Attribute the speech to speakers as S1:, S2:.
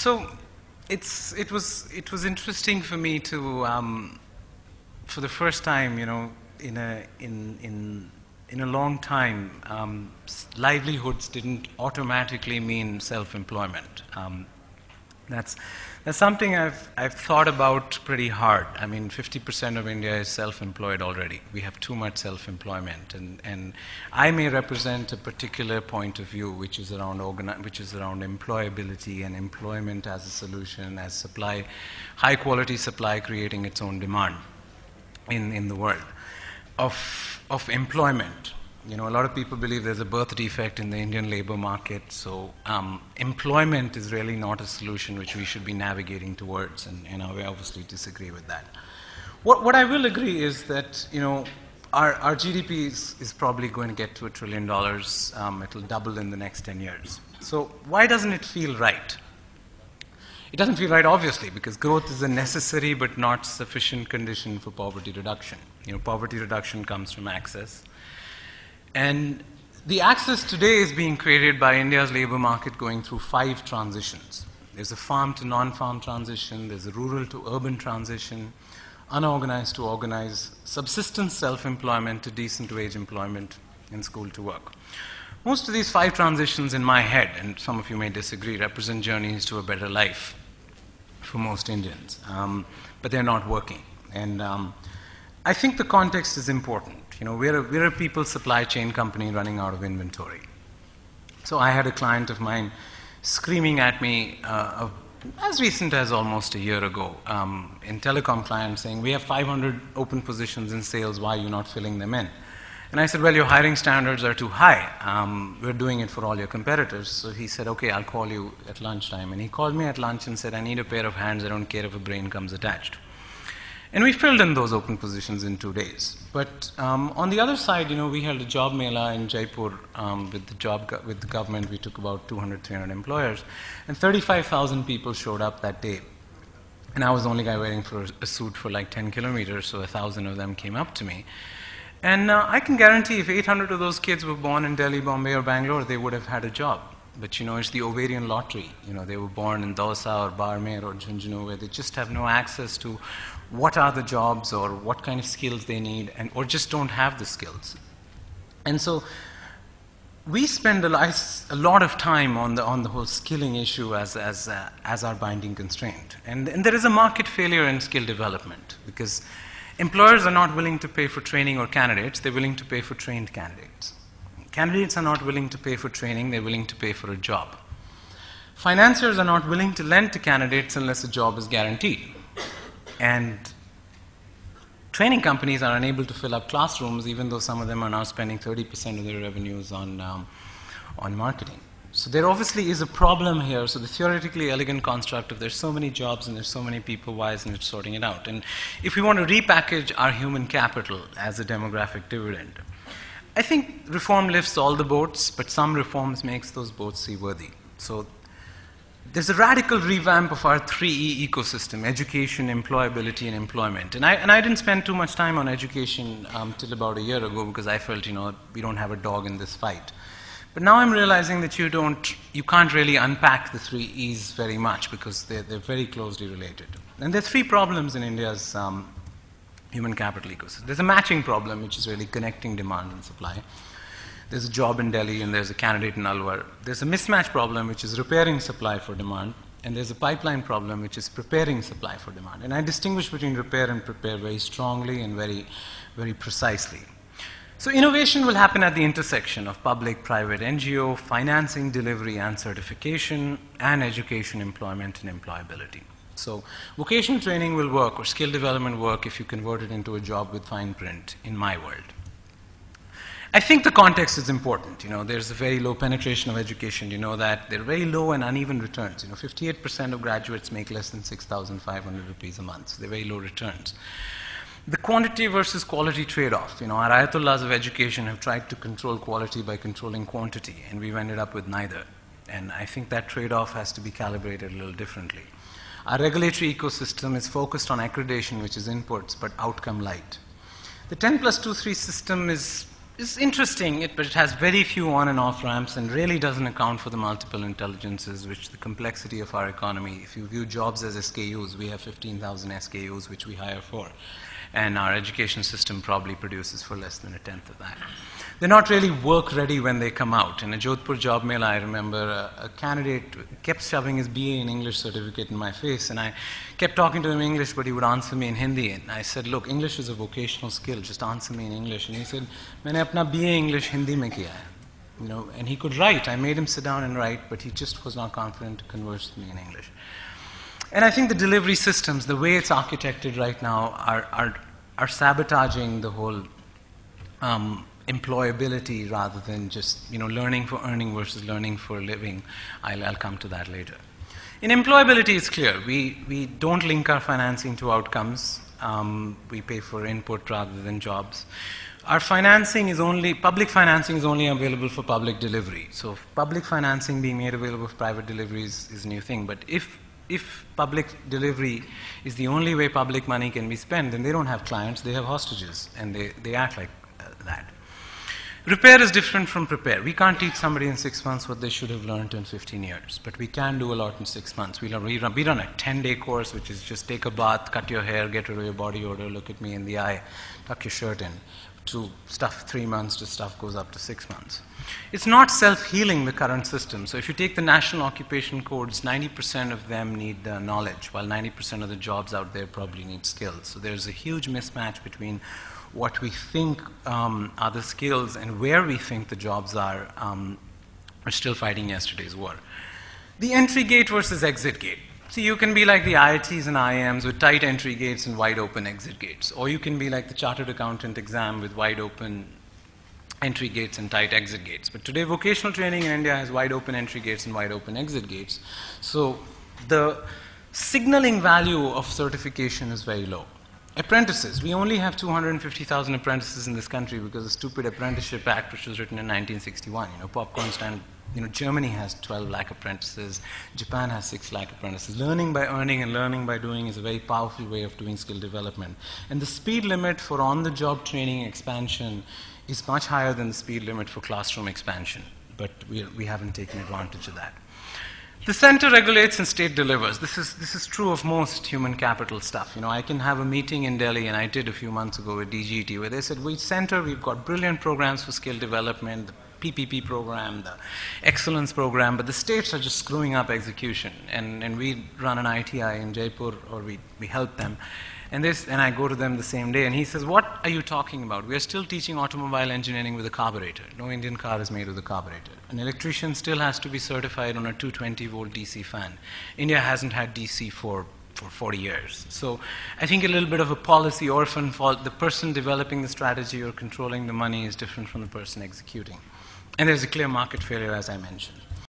S1: So it was interesting for me to for the first time, in a long time, livelihoods didn't automatically mean self-employment. That's something I've thought about pretty hard. I mean, 50% of India is self-employed already. We have too much self-employment, and I may represent a particular point of view, which is around employability and employment as a solution, as supply, high-quality supply creating its own demand in the world of employment. A lot of people believe there's a birth defect in the Indian labor market, so employment is really not a solution which we should be navigating towards, and we obviously disagree with that. What I will agree is that, our GDP is probably going to get to $1 trillion. It'll double in the next 10 years. So why doesn't it feel right? It doesn't feel right, obviously, because growth is a necessary but not sufficient condition for poverty reduction. Poverty reduction comes from access. And the access today is being created by India's labor market going through 5 transitions. There's a farm to non-farm transition, there's a rural to urban transition, unorganized to organized, subsistence self-employment to decent wage employment, and school to work. Most of these 5 transitions in my head, and some of you may disagree, represent journeys to a better life for most Indians, but they're not working. And I think the context is important. We're a people supply chain company running out of inventory. So I had a client of mine screaming at me as recent as almost a year ago, in telecom client saying, we have 500 open positions in sales, why are you not filling them in? And I said, well, your hiring standards are too high. We're doing it for all your competitors. So he said, okay, I'll call you at lunchtime. And he called me at lunch and said, I need a pair of hands, I don't care if a brain comes attached. And we filled in those open positions in 2 days. But on the other side, we held a job mela in Jaipur with the government. We took about 200, 300 employers, and 35,000 people showed up that day. And I was the only guy wearing a suit for like 10 kilometers, so 1,000 of them came up to me. And I can guarantee if 800 of those kids were born in Delhi, Bombay, or Bangalore, they would have had a job. But it's the ovarian lottery. They were born in Dausa or Barmer or Jhunjhunu, where they just have no access to what are the jobs or what kind of skills they need, or just don't have the skills. And so we spend a lot of time on the whole skilling issue as our binding constraint. And there is a market failure in skill development, because employers are not willing to pay for training or candidates, they're willing to pay for trained candidates. Candidates are not willing to pay for training, they're willing to pay for a job. Financiers are not willing to lend to candidates unless a job is guaranteed. And training companies are unable to fill up classrooms, even though some of them are now spending 30% of their revenues on marketing. So there obviously is a problem here. So the theoretically elegant construct of there's so many jobs and there's so many people, why isn't it sorting it out? And if we want to repackage our human capital as a demographic dividend, I think reform lifts all the boats, but some reforms makes those boats seaworthy. So there's a radical revamp of our 3E ecosystem: education, employability, and employment. And I didn't spend too much time on education till about a year ago, because I felt, we don't have a dog in this fight. But now I'm realizing that you can't really unpack the 3 E's very much, because they're very closely related. And there are 3 problems in India's human capital ecosystem. There's a matching problem, which is really connecting demand and supply. There's a job in Delhi and there's a candidate in Alwar. There's a mismatch problem, which is repairing supply for demand. And there's a pipeline problem, which is preparing supply for demand. And I distinguish between repair and prepare very strongly and very, very precisely. So innovation will happen at the intersection of public, private, NGO, financing, delivery, and certification, and education, employment, and employability. So vocational training will work, or skill development work, if you convert it into a job with fine print in my world. I think the context is important. There's a very low penetration of education. That there are very low and uneven returns. 58% of graduates make less than 6,500 rupees a month. So they're very low returns. The quantity versus quality trade-off. Our ayatollahs of education have tried to control quality by controlling quantity, and we've ended up with neither. And I think that trade-off has to be calibrated a little differently. Our regulatory ecosystem is focused on accreditation, which is inputs, but outcome light. The 10+2, 3 system is is interesting, but it has very few on and off ramps and really doesn't account for the multiple intelligences, which the complexity of our economy. If you view jobs as SKUs, we have 15,000 SKUs which we hire for, and our education system probably produces for less than a tenth of that. They're not really work ready when they come out. In a Jodhpur job mail, I remember a candidate kept shoving his BA in English certificate in my face, and I kept talking to him in English, but he would answer me in Hindi. And I said, look, English is a vocational skill, just answer me in English. And he said, मैंने अपना BA English Hindi में किया है. You know, and he could write. I made him sit down and write, but he just was not confident to converse with me in English. And I think the delivery systems, the way it's architected right now, are sabotaging the whole employability rather than just learning for earning versus learning for living. I'll come to that later. In employability, it's clear. We don't link our financing to outcomes. We pay for input rather than jobs. Our financing is only, public financing is only available for public delivery. So public financing being made available for private deliveries is a new thing. But if public delivery is the only way public money can be spent, then they don't have clients, they have hostages, and they act like that. Repair is different from prepare. We can't teach somebody in 6 months what they should have learned in 15 years, but we can do a lot in 6 months. We run a 10-day course, which is just take a bath, cut your hair, get rid of your body odor, look at me in the eye, tuck your shirt in. To stuff 3 months to stuff goes up to 6 months. It's not self-healing, the current system. So if you take the national occupation codes, 90% of them need knowledge, while 90% of the jobs out there probably need skills. So there's a huge mismatch between what we think are the skills and where we think the jobs are. We're still fighting yesterday's war. The entry gate versus exit gate. See, you can be like the IITs and IIMs with tight entry gates and wide open exit gates. Or you can be like the chartered accountant exam with wide open entry gates and tight exit gates. But today, vocational training in India has wide open entry gates and wide open exit gates. So the signaling value of certification is very low. Apprentices. We only have 250,000 apprentices in this country because of the stupid Apprenticeship Act, which was written in 1961. Popcorn stand. Germany has 12 lakh apprentices. Japan has 6 lakh apprentices. Learning by earning and learning by doing is a very powerful way of doing skill development. And the speed limit for on-the-job training expansion is much higher than the speed limit for classroom expansion. But we haven't taken advantage of that. The center regulates and state delivers. This is true of most human capital stuff. I can have a meeting in Delhi, and I did a few months ago with DGT, where they said, we've got brilliant programs for skill development, the PPP program, the excellence program, but the states are just screwing up execution. And we run an ITI in Jaipur, or we help them. And I go to them the same day, and he says, what are you talking about? We are still teaching automobile engineering with a carburetor. No Indian car is made with a carburetor. An electrician still has to be certified on a 220-volt DC fan. India hasn't had DC for 40 years. So I think a little bit of a policy orphan fault. The person developing the strategy or controlling the money is different from the person executing. And there's a clear market failure, as I mentioned.